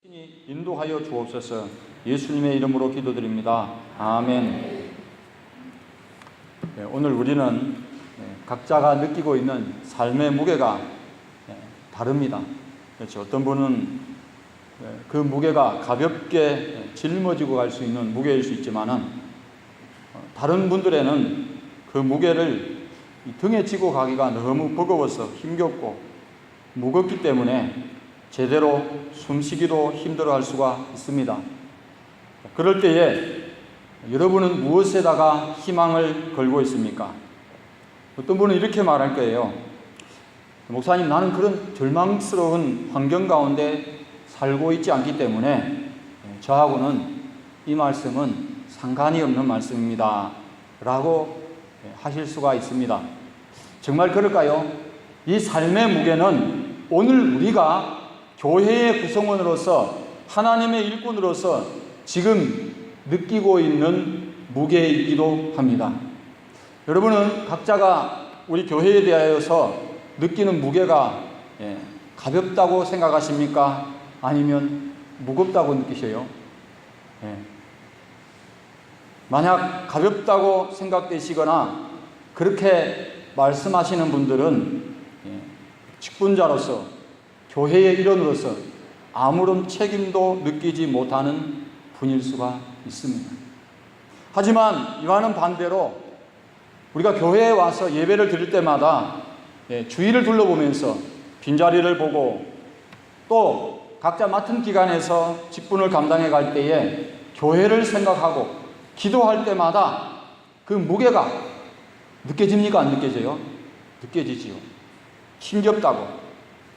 인도하여 주옵소서. 예수님의 이름으로 기도드립니다. 아멘. 오늘 우리는 각자가 느끼고 있는 삶의 무게가 다릅니다. 그렇죠. 어떤 분은 그 무게가 가볍게 짊어지고 갈 수 있는 무게일 수 있지만은 다른 분들에는 그 무게를 등에 지고 가기가 너무 버거워서 힘겹고 무겁기 때문에 제대로 숨쉬기도 힘들어할 수가 있습니다. 그럴 때에 여러분은 무엇에다가 희망을 걸고 있습니까? 어떤 분은 이렇게 말할 거예요. 목사님, 나는 그런 절망스러운 환경 가운데 살고 있지 않기 때문에 저하고는 이 말씀은 상관이 없는 말씀입니다 라고 하실 수가 있습니다. 정말 그럴까요? 이 삶의 무게는 오늘 우리가 교회의 구성원으로서 하나님의 일꾼으로서 지금 느끼고 있는 무게이기도 합니다. 여러분은 각자가 우리 교회에 대하여서 느끼는 무게가 가볍다고 생각하십니까? 아니면 무겁다고 느끼셔요? 만약 가볍다고 생각되시거나 그렇게 말씀하시는 분들은 직분자로서 교회의 일원으로서 아무런 책임도 느끼지 못하는 분일 수가 있습니다. 하지만 이와는 반대로 우리가 교회에 와서 예배를 드릴 때마다 주위를 둘러보면서 빈자리를 보고 또 각자 맡은 기관에서 직분을 감당해 갈 때에 교회를 생각하고 기도할 때마다 그 무게가 느껴집니까? 안 느껴져요? 느껴지지요. 힘겹다고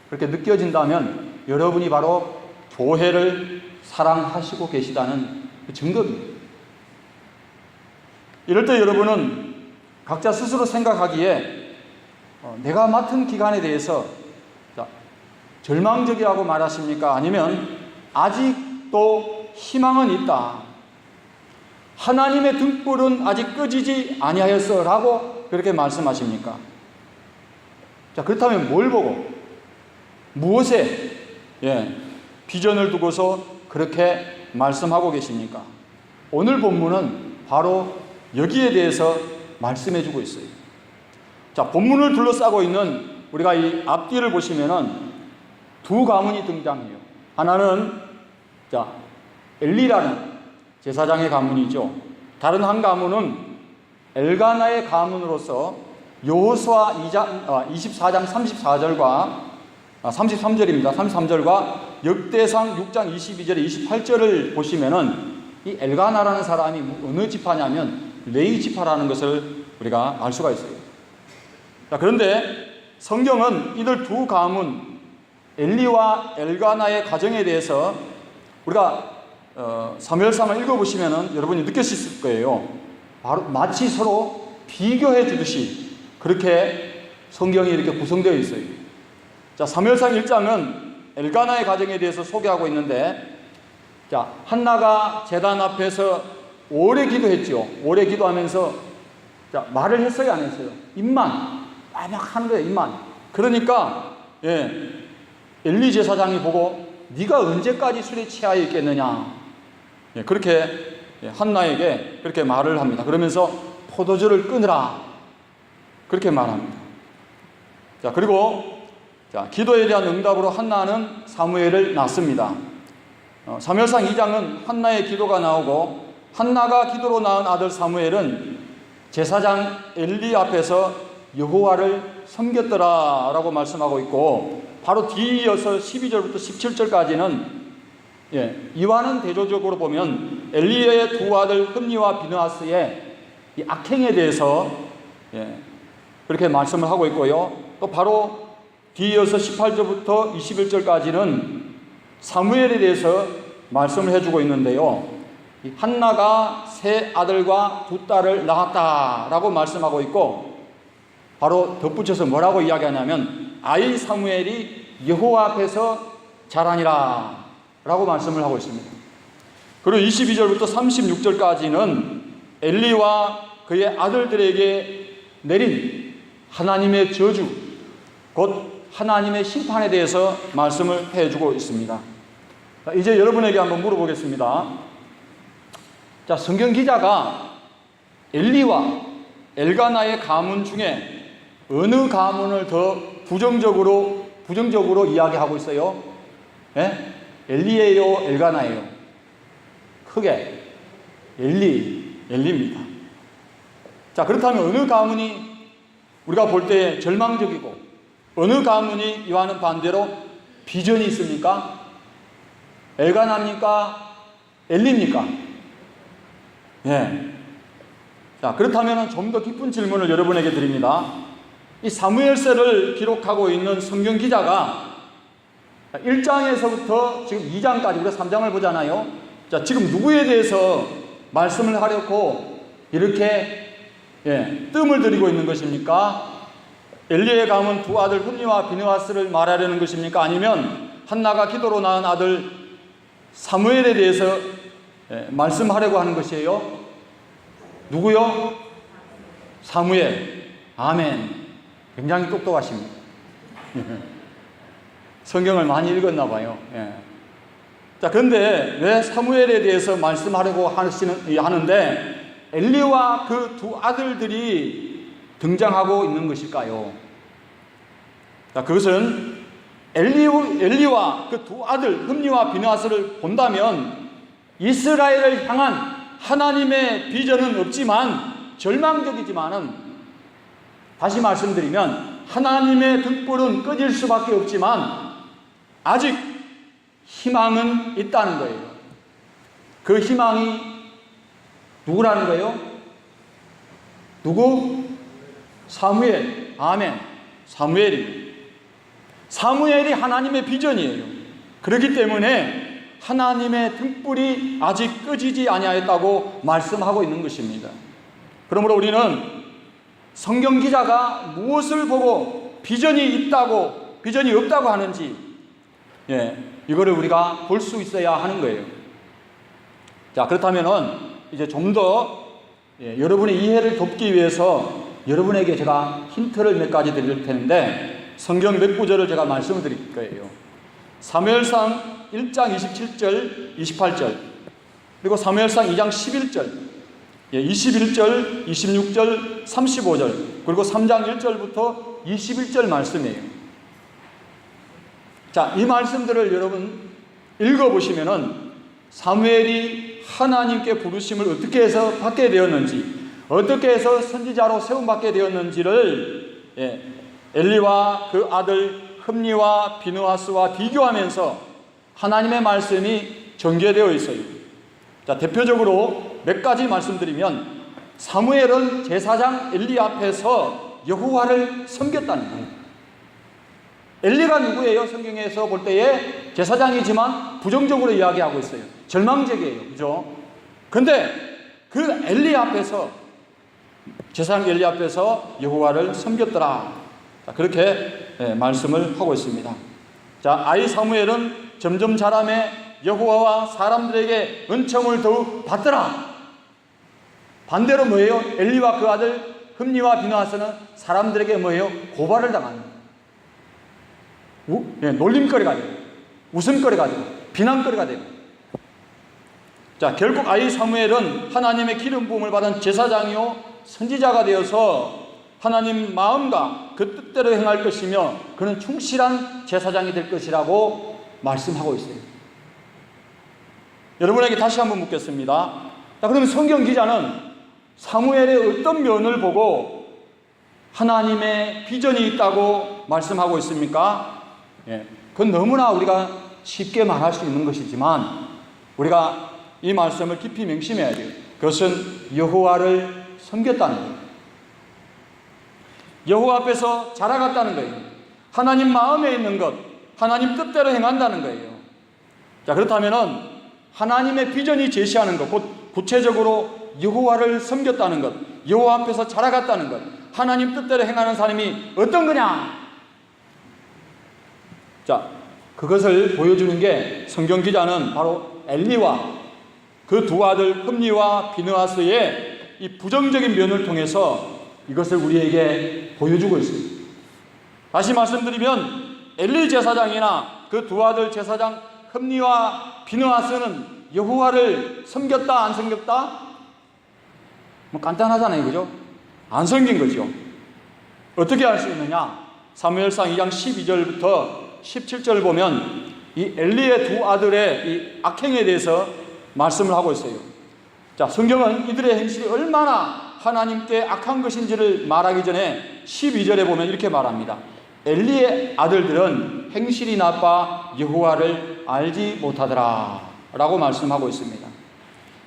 그렇게 느껴진다면 여러분이 바로 교회를 사랑하시고 계시다는 그 증거입니다. 이럴 때 여러분은 각자 스스로 생각하기에 내가 맡은 기간에 대해서 절망적이라고 말하십니까? 아니면 아직도 희망은 있다. 하나님의 등불은 아직 꺼지지 아니하였어 라고 그렇게 말씀하십니까? 자, 그렇다면 뭘 보고 무엇에 비전을 두고서 그렇게 말씀하고 계십니까? 오늘 본문은 바로 여기에 대해서 말씀해 주고 있어요. 자, 본문을 둘러싸고 있는 우리가 이 앞뒤를 보시면은 두 가문이 등장해요. 하나는 엘리라는 제사장의 가문이죠. 다른 한 가문은 엘가나의 가문으로서 여호수아 24장 33절입니다. 33절과 역대상 6장 22절에 28절을 보시면은 이 엘가나라는 사람이 어느 지파냐면 레위 지파라는 것을 우리가 알 수가 있어요. 자, 그런데 성경은 이들 두 가문 엘리와 엘가나의 가정에 대해서 우리가 사무엘상을 읽어보시면은 여러분이 느끼실 거예요. 바로 마치 서로 비교해 주듯이 그렇게 성경이 이렇게 구성되어 있어요. 자, 사무엘상 1장은 엘가나의 가정에 대해서 소개하고 있는데, 자, 한나가 제단 앞에서 오래 기도했죠. 오래 기도하면서 말을 했어요, 안 했어요? 입만 막 하는 거예요, 입만. 그러니까 엘리 제사장이 보고 네가 언제까지 술에 취하여 있겠느냐, 그렇게 한나에게 그렇게 말을 합니다. 그러면서 포도주를 끊으라 그렇게 말합니다. 자, 그리고 기도에 대한 응답으로 한나는 사무엘을 낳습니다. 사무엘상 2장은 한나의 기도가 나오고 한나가 기도로 낳은 아들 사무엘은 제사장 엘리 앞에서 여호와를 섬겼더라 라고 말씀하고 있고, 바로 뒤이어서 12절부터 17절까지는 이와는 대조적으로 보면 엘리의 두 아들 흠니와 비느하스의 이 악행에 대해서 그렇게 말씀을 하고 있고요. 또 바로 뒤이어서 18절부터 21절까지는 사무엘에 대해서 말씀을 해주고 있는데요. 한나가 세 아들과 두 딸을 낳았다라고 말씀하고 있고, 바로 덧붙여서 뭐라고 이야기하냐면 아이 사무엘이 여호와 앞에서 자라니라 라고 말씀을 하고 있습니다. 그리고 22절부터 36절까지는 엘리와 그의 아들들에게 내린 하나님의 저주, 곧 하나님의 심판에 대해서 말씀을 해주고 있습니다. 자, 이제 여러분에게 한번 물어보겠습니다. 자, 성경 기자가 엘리와 엘가나의 가문 중에 어느 가문을 더 부정적으로 이야기하고 있어요? 예? 엘리예요, 엘가나예요? 크게 엘리입니다. 자, 그렇다면 어느 가문이 우리가 볼 때 절망적이고 어느 가문이 이와는 반대로 비전이 있습니까? 엘가나입니까? 엘리입니까? 예. 자, 그렇다면 좀 더 깊은 질문을 여러분에게 드립니다. 이 사무엘서를 기록하고 있는 성경 기자가 1장에서부터 지금 2장까지 우리가 3장을 보잖아요. 자, 지금 누구에 대해서 말씀을 하려고 이렇게 뜸을 들이고 있는 것입니까? 엘리의 가문 두 아들 흠니와 비느하스를 말하려는 것입니까? 아니면 한나가 기도로 낳은 아들 사무엘에 대해서 말씀하려고 하는 것이에요? 누구요? 사무엘. 아멘. 굉장히 똑똑하십니다. 성경을 많이 읽었나 봐요. 예. 자, 그런데 왜 사무엘에 대해서 말씀하려고 하는데 엘리와 그 두 아들들이 등장하고 있는 것일까요? 자, 그것은 엘리와 그 두 아들 흠니와 비느하스를 본다면 이스라엘을 향한 하나님의 비전은 없지만 절망적이지만은, 다시 말씀드리면 하나님의 등불은 꺼질 수밖에 없지만 아직 희망은 있다는 거예요. 그 희망이 누구라는 거예요? 누구? 사무엘. 아멘. 사무엘입니다. 사무엘이 하나님의 비전이에요. 그렇기 때문에 하나님의 등불이 아직 꺼지지 아니하였다고 말씀하고 있는 것입니다. 그러므로 우리는 성경 기자가 무엇을 보고 비전이 없다고 하는지, 이거를 우리가 볼 수 있어야 하는 거예요. 자, 그렇다면은 이제 좀 더 여러분의 이해를 돕기 위해서 여러분에게 제가 힌트를 몇 가지 드릴 텐데, 성경 몇 구절을 제가 말씀을 드릴 거예요. 사무엘상 1장 27절, 28절, 그리고 사무엘상 2장 11절, 21절, 26절, 35절, 그리고 3장 1절부터 21절 말씀이에요. 자, 이 말씀들을 여러분 읽어보시면은 사무엘이 하나님께 부르심을 어떻게 해서 받게 되었는지, 어떻게 해서 선지자로 세움받게 되었는지를 엘리와 그 아들 흠니와 비느하스와 비교하면서 하나님의 말씀이 전개되어 있어요. 자, 대표적으로 몇 가지 말씀드리면, 사무엘은 제사장 엘리 앞에서 여호와를 섬겼다는 거예요. 엘리가 누구예요? 성경에서 볼 때에 제사장이지만 부정적으로 이야기하고 있어요. 절망적이에요. 그죠? 근데 그 엘리 앞에서, 제사장 엘리 앞에서 여호와를 섬겼더라. 자, 그렇게 말씀을 하고 있습니다. 자, 아이 사무엘은 점점 자라매 여호와와 사람들에게 은총을 더욱 받더라. 반대로 뭐예요? 엘리와 그 아들 흠니와 비느하스는 사람들에게 뭐예요? 고발을 당합니다. 놀림거리가 되고 웃음거리가 되고 비난거리가 되고. 자, 결국 아이 사무엘은 하나님의 기름 부음을 받은 제사장이요 선지자가 되어서 하나님 마음과 그 뜻대로 행할 것이며 그는 충실한 제사장이 될 것이라고 말씀하고 있어요. 여러분에게 다시 한번 묻겠습니다. 자, 그러면 성경 기자는 사무엘의 어떤 면을 보고 하나님의 비전이 있다고 말씀하고 있습니까? 그건 너무나 우리가 쉽게 말할 수 있는 것이지만 우리가 이 말씀을 깊이 명심해야 돼요. 그것은 여호와를 섬겼다는 거예요. 여호와 앞에서 자라갔다는 거예요. 하나님 마음에 있는 것, 하나님 뜻대로 행한다는 거예요. 자, 그렇다면은 하나님의 비전이 제시하는 것, 곧 구체적으로 여호와를 섬겼다는 것, 여호와 앞에서 자라갔다는 것, 하나님 뜻대로 행하는 사람이 어떤 거냐? 자, 그것을 보여주는 게 성경 기자는 바로 엘리와 그 두 아들 흠니와 비느하스의 이 부정적인 면을 통해서 이것을 우리에게 보여주고 있습니다. 다시 말씀드리면 엘리 제사장이나 그 두 아들 제사장 흠니와 비느하스는 여호와를 섬겼다 안 섬겼다? 뭐 간단하잖아요, 그죠? 안 섬긴 거죠. 어떻게 알 수 있느냐? 사무엘상 2장 12절부터 17절 보면 이 엘리의 두 아들의 이 악행에 대해서 말씀을 하고 있어요. 자, 성경은 이들의 행실이 얼마나 하나님께 악한 것인지를 말하기 전에 12절에 보면 이렇게 말합니다. 엘리의 아들들은 행실이 나빠 여호와를 알지 못하더라 라고 말씀하고 있습니다.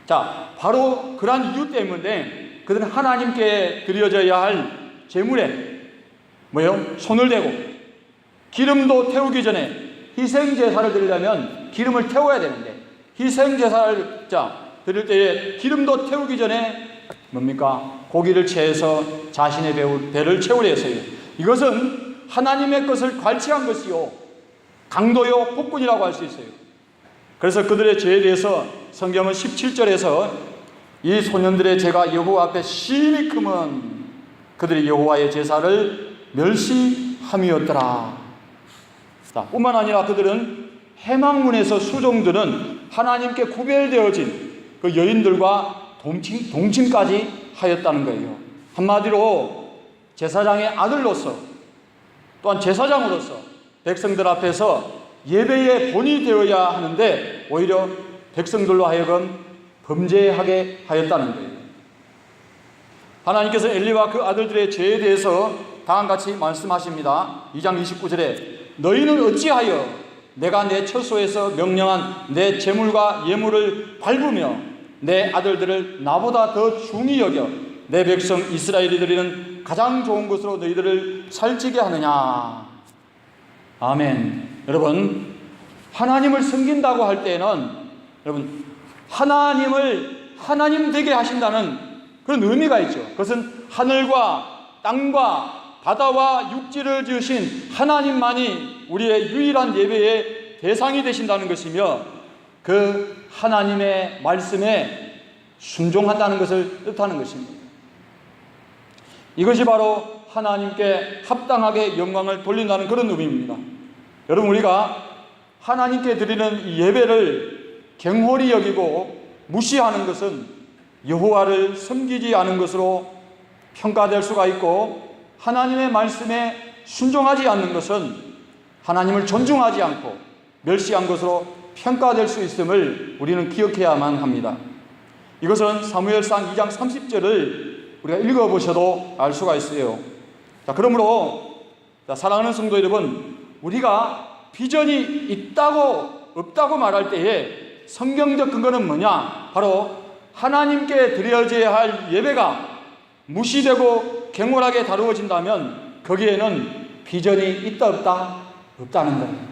자, 바로 그러한 이유 때문에 그들은 하나님께 드려져야 할 제물에 손을 대고 기름도 태우기 전에 희생제사를 드리려면 기름을 태워야 되는데 희생제사를 드릴 때에 기름도 태우기 전에 고기를 채해서 자신의 배를 채우려 했어요. 이것은 하나님의 것을 괄치한 것이요 강도요 폭군이라고 할 수 있어요. 그래서 그들의 죄에 대해서 성경은 17절에서 이 소년들의 죄가 여호와 앞에 심히 크면 그들이 여호와의 제사를 멸시함이었더라. 뿐만 아니라 그들은 해망문에서 수종드는 하나님께 구별되어진 그 여인들과 동침까지 하였다는 거예요. 한마디로 제사장의 아들로서 또한 제사장으로서 백성들 앞에서 예배의 본이 되어야 하는데 오히려 백성들로 하여금 범죄하게 하였다는 거예요. 하나님께서 엘리와 그 아들들의 죄에 대해서 다음같이 말씀하십니다. 2장 29절에 너희는 어찌하여 내가 내 처소에서 명령한 내 제물과 예물을 밟으며 내 아들들을 나보다 더 중히 여겨 내 백성 이스라엘이 드리는 가장 좋은 것으로 너희들을 살찌게 하느냐. 아멘. 여러분, 하나님을 섬긴다고 할 때에는 여러분 하나님을 하나님 되게 하신다는 그런 의미가 있죠. 그것은 하늘과 땅과 바다와 육지를 지으신 하나님만이 우리의 유일한 예배의 대상이 되신다는 것이며 그 하나님의 말씀에 순종한다는 것을 뜻하는 것입니다. 이것이 바로 하나님께 합당하게 영광을 돌린다는 그런 의미입니다. 여러분, 우리가 하나님께 드리는 이 예배를 경홀히 여기고 무시하는 것은 여호와를 섬기지 않은 것으로 평가될 수가 있고, 하나님의 말씀에 순종하지 않는 것은 하나님을 존중하지 않고 멸시한 것으로 평가될 수 있음을 우리는 기억해야만 합니다. 이것은 사무엘상 2장 30절을 우리가 읽어보셔도 알 수가 있어요. 자, 그러므로 사랑하는 성도 여러분, 우리가 비전이 있다고 없다고 말할 때에 성경적 근거는 뭐냐? 바로 하나님께 드려져야 할 예배가 무시되고 경홀하게 다루어진다면 거기에는 비전이 있다 없다? 없다는 거예요.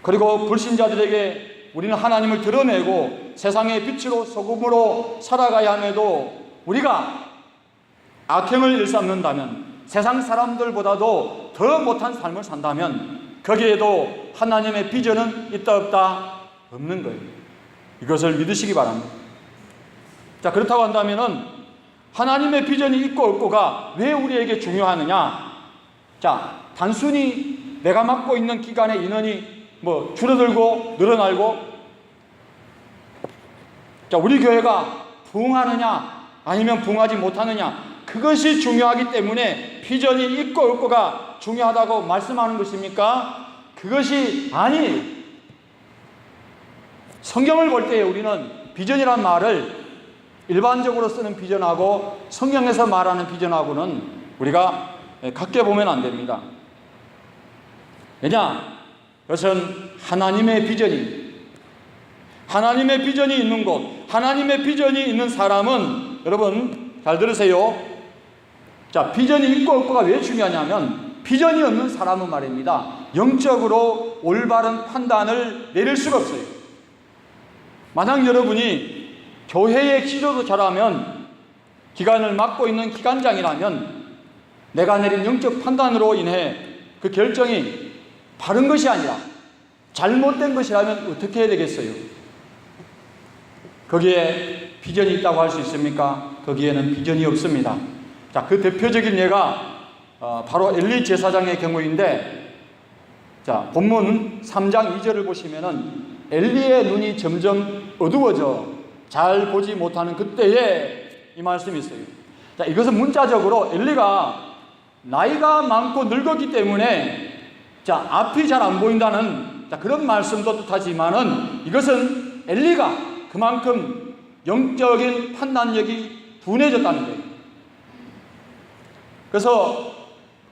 그리고 불신자들에게 우리는 하나님을 드러내고 세상의 빛으로 소금으로 살아가야 함에도 우리가 악행을 일삼는다면, 세상 사람들보다도 더 못한 삶을 산다면 거기에도 하나님의 비전은 있다 없다? 없는 거예요. 이것을 믿으시기 바랍니다. 자, 그렇다고 한다면은 하나님의 비전이 있고 없고가 왜 우리에게 중요하느냐? 자, 단순히 내가 맡고 있는 기간의 인원이 줄어들고 늘어나고, 자, 우리 교회가 부흥하느냐 아니면 부흥하지 못하느냐, 그것이 중요하기 때문에 비전이 있고 없고가 중요하다고 말씀하는 것입니까? 그것이 아니에요. 성경을 볼 때 우리는 비전이란 말을 일반적으로 쓰는 비전하고 성경에서 말하는 비전하고는 우리가 같게 보면 안 됩니다. 왜냐? 그것은 하나님의 비전입니다. 하나님의 비전이 있는 곳, 하나님의 비전이 있는 사람은, 여러분 잘 들으세요. 자, 비전이 있고 없고가 왜 중요하냐면, 비전이 없는 사람은 말입니다, 영적으로 올바른 판단을 내릴 수가 없어요. 만약 여러분이 교회의 기도도 잘하면, 기간을 맡고 있는 기관장이라면 내가 내린 영적 판단으로 인해 그 결정이 바른 것이 아니라 잘못된 것이라면 어떻게 해야 되겠어요? 거기에 비전이 있다고 할 수 있습니까? 거기에는 비전이 없습니다. 자, 그 대표적인 예가 바로 엘리 제사장의 경우인데, 자, 본문 3장 2절을 보시면은 엘리의 눈이 점점 어두워져 잘 보지 못하는 그때에 이 말씀이 있어요. 자, 이것은 문자적으로 엘리가 나이가 많고 늙었기 때문에 자, 앞이 잘 안 보인다는 자, 그런 말씀도 뜻하지만은 이것은 엘리가 그만큼 영적인 판단력이 둔해졌다는 거예요. 그래서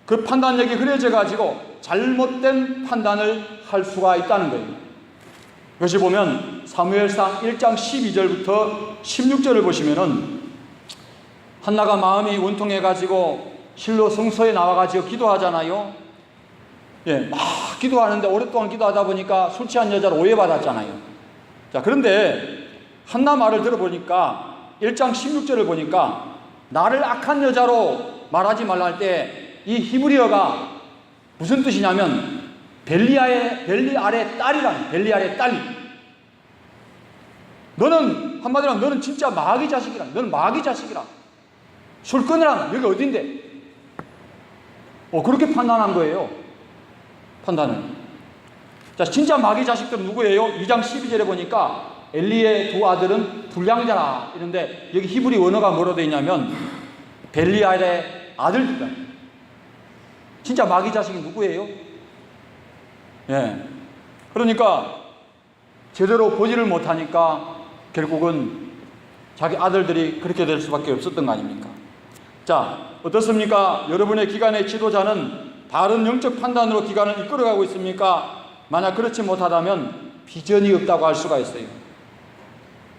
그 판단력이 흐려져 가지고 잘못된 판단을 할 수가 있다는 거예요. 이것이 보면 사무엘상 1장 12절부터 16절을 보시면은 한나가 마음이 원통해 가지고 실로 성소에 나와 가지고 기도하잖아요. 예, 막 기도하는데 오랫동안 기도하다 보니까 술 취한 여자로 오해받았잖아요. 자, 그런데 한나 말을 들어보니까 1장 16절을 보니까 나를 악한 여자로 말하지 말라 할 때 이 히브리어가 무슨 뜻이냐면 벨리알의 딸이란, 벨리알의 딸. 너는 한마디로 하면 너는 진짜 마귀 자식이라. 너는 마귀 자식이라. 술 끊으라. 여기 어딘데? 그렇게 판단한 거예요. 판단을. 자, 진짜 마귀 자식들은 누구예요? 2장 12절에 보니까 엘리의 두 아들은 불량자라 이런데 여기 히브리 원어가 뭐로 되어 있냐면 벨리알의 아들들이다. 진짜 마귀 자식이 누구예요? 예. 그러니까 제대로 보지를 못하니까 결국은 자기 아들들이 그렇게 될 수밖에 없었던 거 아닙니까? 자, 어떻습니까? 여러분의 기관의 지도자는 바른 영적 판단으로 기관을 이끌어가고 있습니까? 만약 그렇지 못하다면 비전이 없다고 할 수가 있어요.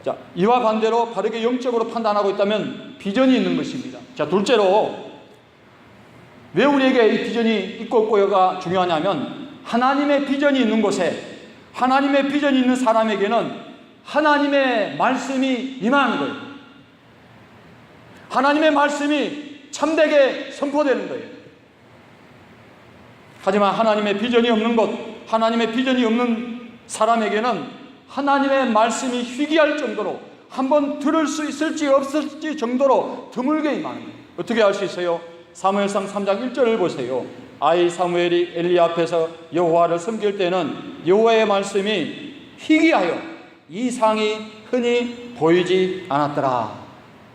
자, 이와 반대로 바르게 영적으로 판단하고 있다면 비전이 있는 것입니다. 자, 둘째로 왜 우리에게 이 비전이 있고 없고가 중요하냐면 하나님의 비전이 있는 곳에 하나님의 비전이 있는 사람에게는 하나님의 말씀이 임하는 거예요. 하나님의 말씀이 참되게 선포되는 거예요. 하지만 하나님의 비전이 없는 곳, 하나님의 비전이 없는 사람에게는 하나님의 말씀이 희귀할 정도로 한번 들을 수 있을지 없을지 정도로 드물게 임하는 거예요. 어떻게 알 수 있어요? 사무엘상 3장 1절을 보세요. 아이 사무엘이 엘리 앞에서 여호와를 섬길 때는 여호와의 말씀이 희귀하여 이상이 흔히 보이지 않았더라.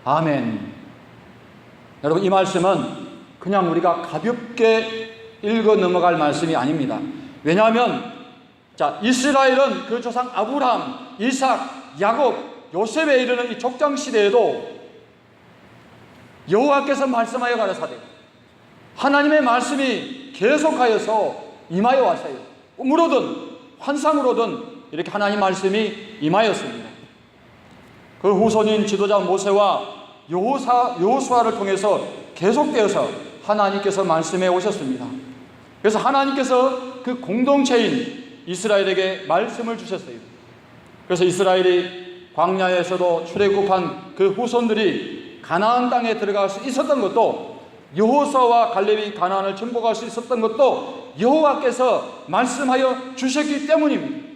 아멘. 여러분, 이 말씀은 그냥 우리가 가볍게 읽어 넘어갈 말씀이 아닙니다. 왜냐하면 자, 이스라엘은 그 조상 아브라함, 이삭, 야곱, 요셉에 이르는 이 족장 시대에도 여호와께서 말씀하여 가라사대 하나님의 말씀이 계속하여서 임하여 왔어요. 꿈으로든 환상으로든 이렇게 하나님 말씀이 임하였습니다. 그 후손인 지도자 모세와 여호수아를 통해서 계속되어서 하나님께서 말씀해 오셨습니다. 그래서 하나님께서 그 공동체인 이스라엘에게 말씀을 주셨어요. 그래서 이스라엘이 광야에서도 출애굽한 그 후손들이 가나안 땅에 들어갈 수 있었던 것도 여호수아와 갈렙이 가나안을 정복할 수 있었던 것도 여호와께서 말씀하여 주셨기 때문입니다.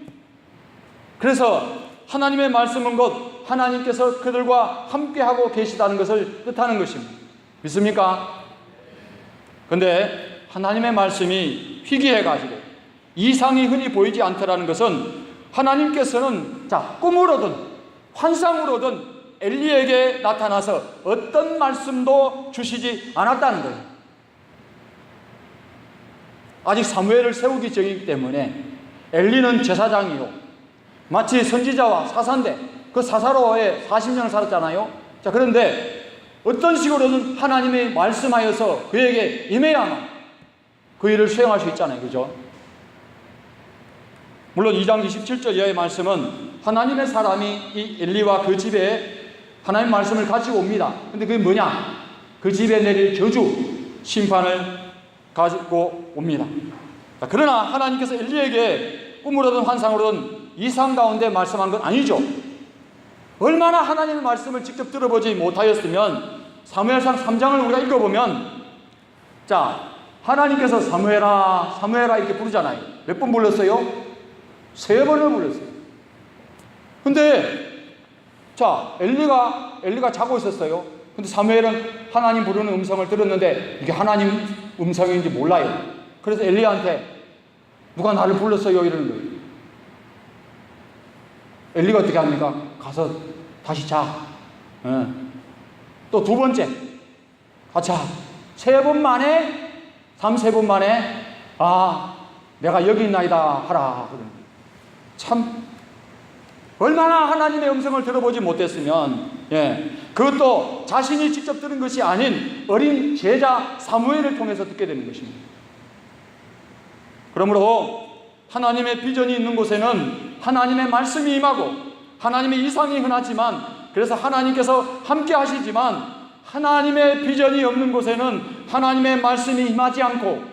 그래서 하나님의 말씀은 곧 하나님께서 그들과 함께하고 계시다는 것을 뜻하는 것입니다. 믿습니까? 그런데 하나님의 말씀이 희귀해가지고 이상이 흔히 보이지 않더라는 것은 하나님께서는 자, 꿈으로든 환상으로든 엘리에게 나타나서 어떤 말씀도 주시지 않았다는 거예요. 아직 사무엘을 세우기 전이기 때문에 엘리는 제사장이요 마치 선지자와 사사인데 그 사사로에 40년을 살았잖아요. 자, 그런데 어떤 식으로는 하나님이 말씀하여서 그에게 임해야만 그 일을 수행할 수 있잖아요. 그죠? 물론 2장 27절 이하의 말씀은 하나님의 사람이 이 엘리와 그 집에 하나님의 말씀을 가지고 옵니다. 근데 그게 뭐냐? 그 집에 내릴 저주, 심판을 가지고 옵니다. 자, 그러나 하나님께서 엘리에게 꿈으로든 환상으로든 이상 가운데 말씀한 건 아니죠. 얼마나 하나님의 말씀을 직접 들어보지 못하였으면 사무엘상 3장을 우리가 읽어보면 자, 하나님께서 사무엘아 사무엘아 이렇게 부르잖아요. 몇 번 불렀어요? 3번을 불렀어요. 근데 자, 엘리가 자고 있었어요. 근데 사무엘은 하나님 부르는 음성을 들었는데 이게 하나님 음성인지 몰라요. 그래서 엘리한테 누가 나를 불렀어요? 이러는 거예요. 엘리가 어떻게 합니까? 가서 다시 자. 또 두 번째, 자, 3번 만에, 3번 만에, 내가 여기 있나이다 하라. 참, 얼마나 하나님의 음성을 들어보지 못했으면, 그것도 자신이 직접 들은 것이 아닌 어린 제자 사무엘을 통해서 듣게 되는 것입니다. 그러므로 하나님의 비전이 있는 곳에는 하나님의 말씀이 임하고 하나님의 이상이 흔하지만, 그래서 하나님께서 함께 하시지만, 하나님의 비전이 없는 곳에는 하나님의 말씀이 임하지 않고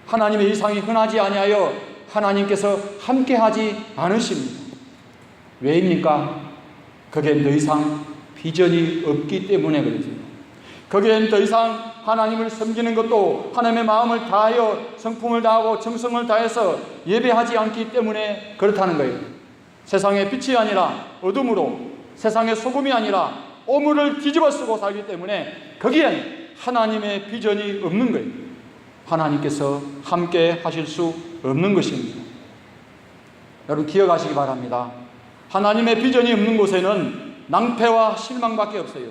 하나님의 이상이 흔하지 아니하여 하나님께서 함께 하지 않으십니다. 왜입니까? 거기엔 더 이상 비전이 없기 때문에 그렇습니다. 거기엔 더 이상 하나님을 섬기는 것도 하나님의 마음을 다하여 성품을 다하고 정성을 다해서 예배하지 않기 때문에 그렇다는 거예요. 세상의 빛이 아니라 어둠으로, 세상의 소금이 아니라 오물을 뒤집어 쓰고 살기 때문에 거기엔 하나님의 비전이 없는 거예요. 하나님께서 함께 하실 수 없는 것입니다. 여러분 기억하시기 바랍니다. 하나님의 비전이 없는 곳에는 낭패와 실망밖에 없어요.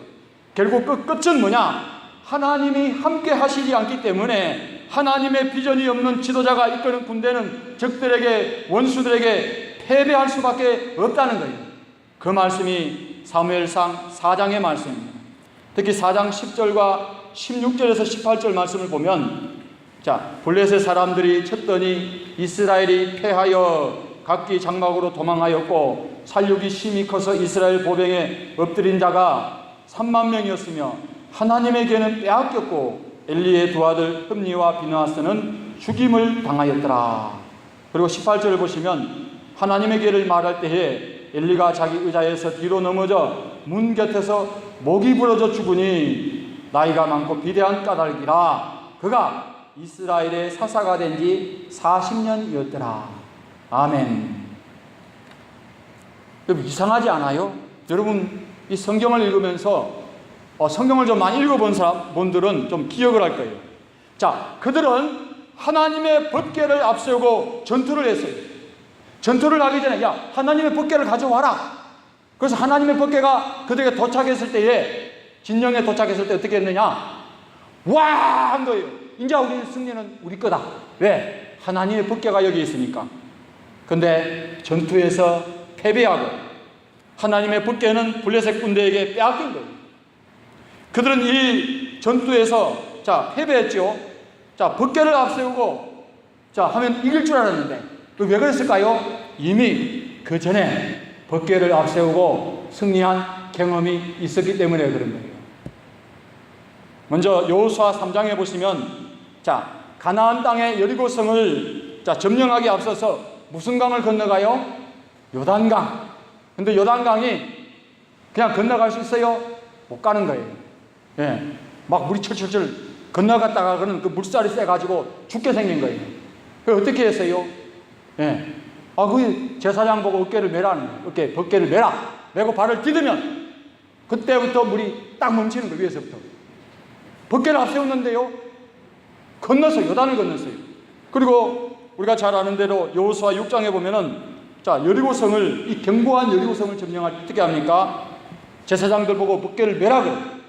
결국 끝은 뭐냐? 하나님이 함께 하시지 않기 때문에 하나님의 비전이 없는 지도자가 이끄는 군대는 적들에게, 원수들에게 패배할 수밖에 없다는 거예요. 그 말씀이 사무엘상 4장의 말씀입니다. 특히 4장 10절과 16절에서 18절 말씀을 보면, 블레셋 사람들이 쳤더니 이스라엘이 패하여 각기 장막으로 도망하였고 살육이 심히 커서 이스라엘 보병에 엎드린 자가 3만 명이었으며 하나님에게는 빼앗겼고 엘리의 두 아들 흠니와 비느하스는 죽임을 당하였더라. 그리고 18절을 보시면 하나님의 길을 말할 때에 엘리가 자기 의자에서 뒤로 넘어져 문 곁에서 목이 부러져 죽으니 나이가 많고 비대한 까닭이라. 그가 이스라엘의 사사가 된 지 40년이었더라. 아멘. 여러분 이상하지 않아요? 여러분 이 성경을 읽으면서 성경을 좀 많이 읽어본 분들은 좀 기억을 할 거예요. 그들은 하나님의 법궤를 앞세우고 전투를 했어요. 전투를 하기 전에 하나님의 법궤를 가져와라. 그래서 하나님의 법궤가 그들에게 도착했을 때에, 진영에 도착했을 때 어떻게 했느냐? 와! 한 거예요. 이제 우리 승리는 우리 거다. 왜? 하나님의 법궤가 여기 있으니까. 근데 전투에서 패배하고 하나님의 법궤는 블레셋 군대에게 빼앗긴 거예요. 그들은 이 전투에서 패배했죠. 법궤를 앞세우고 하면 이길 줄 알았는데 왜 그랬을까요? 이미 그 전에 법궤를 앞세우고 승리한 경험이 있었기 때문에 그런 거예요. 먼저 여호수아 3장에 보시면 가나안 땅의 여리고성을 점령하기 앞서서 무슨 강을 건너가요? 요단강. 근데 요단강이 그냥 건너갈 수 있어요? 못 가는 거예요. 막 물이 철철철 건너갔다가 그는 그 물살이 세가지고 죽게 생긴 거예요. 그래서 어떻게 했어요? 그 제사장 보고 어깨를 매라는 거예요. 법궤를 매라. 매고 발을 디디면 그때부터 물이 딱 멈추는 거예요. 위에서부터. 법궤를 앞세웠는데요, 요단을 건넜어요. 그리고 우리가 잘 아는 대로 여호수아 6장에 보면은 여리고성을, 이 견고한 여리고성을 점령할 때 어떻게 합니까? 제사장들 보고 법궤를 매라 그래요.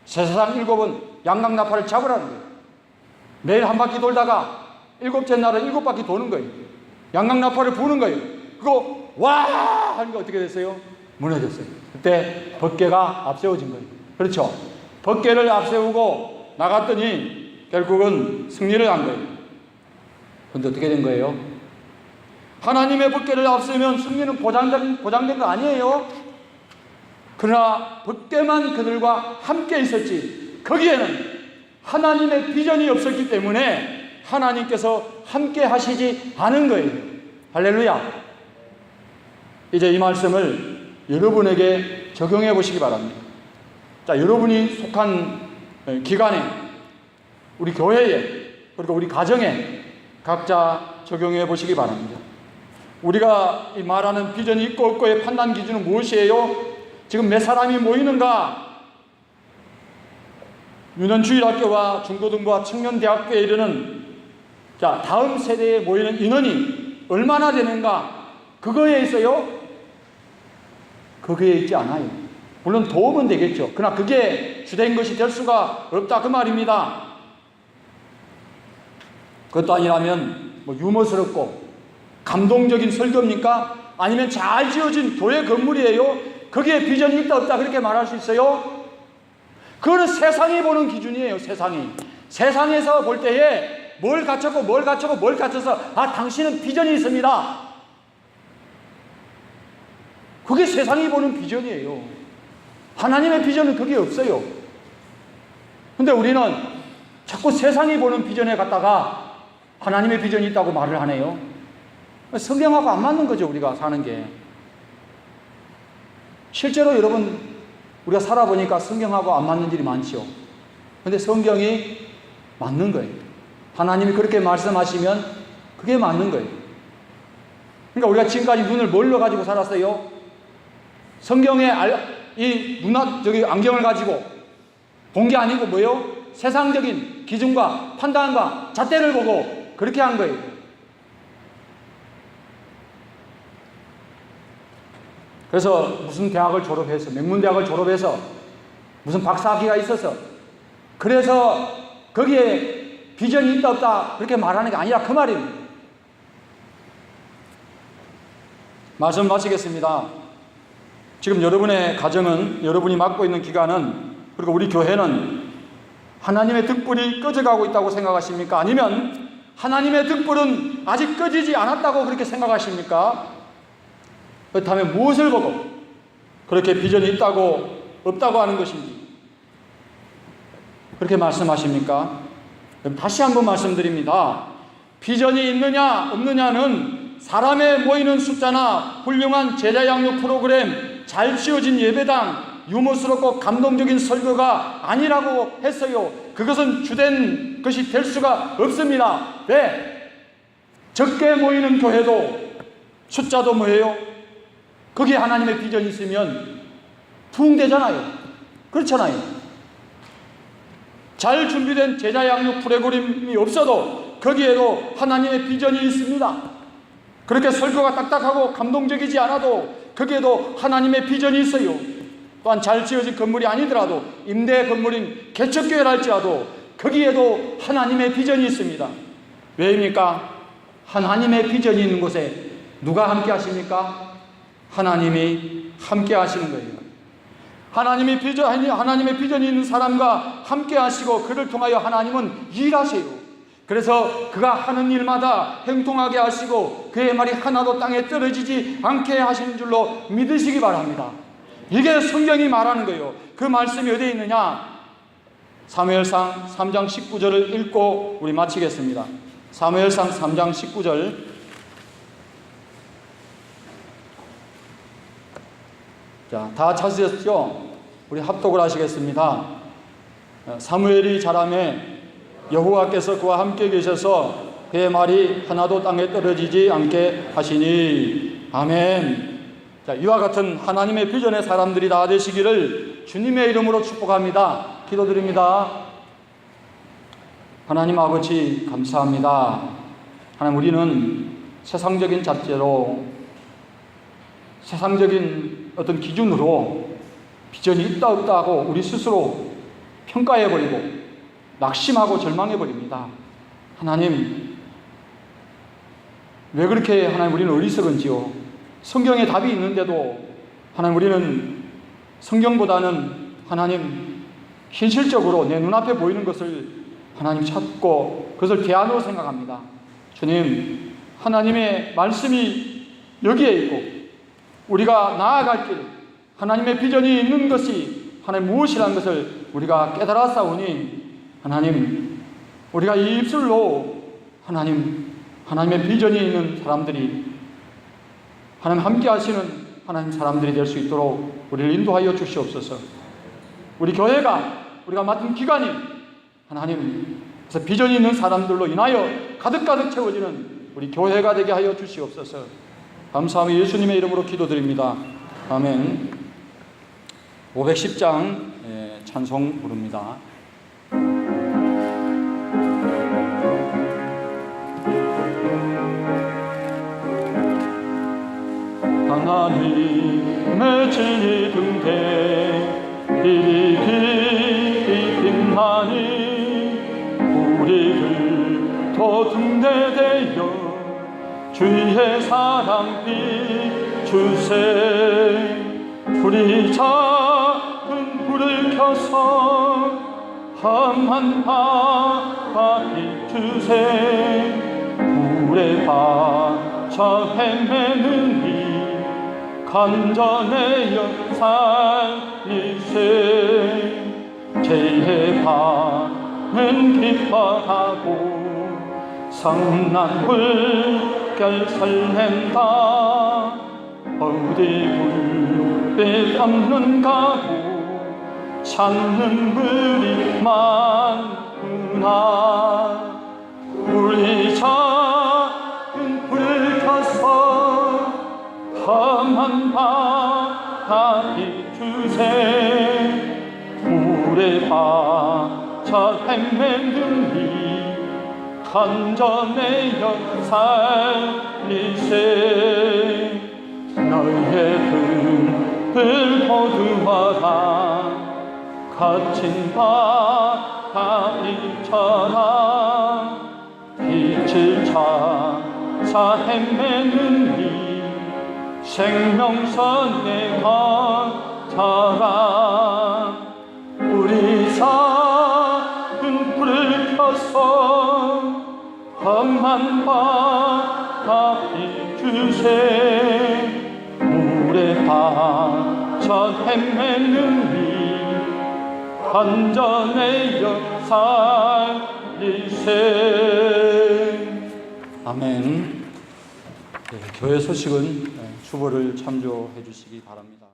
제사장 7은 양강나팔을 잡으라는 거예요. 매일 한 바퀴 돌다가 7째 날은 7바퀴 도는 거예요. 양강나팔을 부는 거예요. 그거 와! 하는 거 어떻게 됐어요? 무너졌어요. 그때 법궤가 앞세워진 거예요. 그렇죠? 법궤를 앞세우고 나갔더니 결국은 승리를 한 거예요. 그런데 어떻게 된 거예요? 하나님의 법궤를 앞세우면 승리는 보장된 거 아니에요? 그러나 법궤만 그들과 함께 있었지 거기에는 하나님의 비전이 없었기 때문에 하나님께서 함께 하시지 않은 거예요. 할렐루야. 이제 이 말씀을 여러분에게 적용해 보시기 바랍니다. 여러분이 속한 기관에, 우리 교회에, 그리고 우리 가정에 각자 적용해 보시기 바랍니다. 우리가 이 말하는 비전이 있고 없고의 판단 기준은 무엇이에요? 지금 몇 사람이 모이는가? 유년주일학교와 중고등부와 청년대학교에 이르는 자, 다음 세대에 모이는 인원이 얼마나 되는가? 그거에 있어요? 그거에 있지 않아요. 물론 도움은 되겠죠. 그러나 그게 주된 것이 될 수가 없다 그 말입니다. 그것도 아니라면 뭐 유머스럽고 감동적인 설교입니까? 아니면 잘 지어진 교회 건물이에요? 거기에 비전이 있다 없다 그렇게 말할 수 있어요? 그거는 세상이 보는 기준이에요. 세상에서 볼 때에 뭘 갖췄고 뭘 갖춰서 당신은 비전이 있습니다. 그게 세상이 보는 비전이에요. 하나님의 비전은 그게 없어요. 근데 우리는 자꾸 세상이 보는 비전에 갖다가 하나님의 비전이 있다고 말을 하네요. 성경하고 안 맞는 거죠, 우리가 사는 게. 실제로 여러분, 우리가 살아보니까 성경하고 안 맞는 일이 많죠. 근데 성경이 맞는 거예요. 하나님이 그렇게 말씀하시면 그게 맞는 거예요. 그러니까 우리가 지금까지 눈을 뭘로 가지고 살았어요? 성경의 안경을 가지고 본 게 아니고 뭐예요? 세상적인 기준과 판단과 잣대를 보고 그렇게 한 거예요. 그래서 무슨 대학을 졸업해서, 명문대학을 졸업해서 무슨 박사학위가 있어서 그래서 거기에 비전이 있다 없다 그렇게 말하는 게 아니라 그 말입니다. 말씀 마치겠습니다. 지금 여러분의 가정은, 여러분이 맡고 있는 기관은, 그리고 우리 교회는 하나님의 등불이 꺼져가고 있다고 생각하십니까? 아니면 하나님의 등불은 아직 꺼지지 않았다고 그렇게 생각하십니까? 그렇다면 무엇을 보고 그렇게 비전이 있다고 없다고 하는 것인지 그렇게 말씀하십니까? 그럼 다시 한번 말씀드립니다. 비전이 있느냐 없느냐는 사람의 모이는 숫자나 훌륭한 제자 양육 프로그램, 잘 지어진 예배당, 유머스럽고 감동적인 설교가 아니라고 했어요. 그것은 주된 것이 될 수가 없습니다. 왜? 적게 모이는 교회도 숫자도 뭐예요? 거기에 하나님의 비전이 있으면 부흥되잖아요. 그렇잖아요. 잘 준비된 제자 양육 프로그램이 없어도 거기에도 하나님의 비전이 있습니다. 그렇게 설교가 딱딱하고 감동적이지 않아도 거기에도 하나님의 비전이 있어요. 또한 잘 지어진 건물이 아니더라도 임대 건물인 개척교회라 할지라도 거기에도 하나님의 비전이 있습니다. 왜입니까? 하나님의 비전이 있는 곳에 누가 함께 하십니까? 하나님이 함께 하시는 거예요. 하나님의 비전이 있는 사람과 함께 하시고 그를 통하여 하나님은 일하세요. 그래서 그가 하는 일마다 행통하게 하시고 그의 말이 하나도 땅에 떨어지지 않게 하시는 줄로 믿으시기 바랍니다. 이게 성경이 말하는 거예요. 그 말씀이 어디에 있느냐? 사무엘상 3장 19절을 읽고 우리 마치겠습니다. 사무엘상 3장 19절. 자, 다 찾으셨죠? 우리 합독을 하시겠습니다. 사무엘이 자라매 여호와께서 그와 함께 계셔서 그의 말이 하나도 땅에 떨어지지 않게 하시니. 아멘. 자, 이와 같은 하나님의 비전의 사람들이 다 되시기를 주님의 이름으로 축복합니다. 기도드립니다. 하나님 아버지 감사합니다. 하나님, 우리는 세상적인 잣대로, 세상적인 어떤 기준으로 비전이 있다 없다 하고 우리 스스로 평가해버리고 낙심하고 절망해버립니다. 하나님, 왜 그렇게 하나님 우리는 어리석은지요? 성경에 답이 있는데도 하나님 우리는 성경보다는 하나님 현실적으로 내 눈앞에 보이는 것을 하나님 찾고 그것을 대안으로 생각합니다. 주님, 하나님의 말씀이 여기에 있고 우리가 나아갈 길, 하나님의 비전이 있는 것이 하나님 무엇이라는 것을 우리가 깨달았사오니 하나님, 우리가 이 입술로 하나님의 비전이 있는 사람들이, 하나님 함께 하시는 하나님 사람들이 될 수 있도록 우리를 인도하여 주시옵소서. 우리 교회가, 우리가 맡은 기관이 하나님, 그래서 비전이 있는 사람들로 인하여 가득가득 채워지는 우리 교회가 되게 하여 주시옵소서. 감사하며 예수님의 이름으로 기도드립니다. 아멘. 510장 찬송 부릅니다. 하나님의 진리 등대 길이 빛나니 우리를 더 등대되어 주의 사랑 비추세 우리 작은 불을 켜서 험한 바다 비추세 물에 빠져 헤매는 이 간절해여 살리세 죄의 밤은 기뻐하고 성난 물결 설렌다 어디 불빛 없는 가고 찾는 물이 많구나 우리 작은 불을 켜서 험한 바다 비추세 물에 빠져 헤매는 이 간절해여 살리세 너의 등을 거두어라 거친 바다 비춰라 빛을 찾아 헤매는 이 생명선에 가자라 우리 작은 불을 켜서 험한 바다 비추세 물에 빠져 헤매는 이 간절해여 살리세 아멘. 네, 교회 소식은 주보를 참조해 주시기 바랍니다.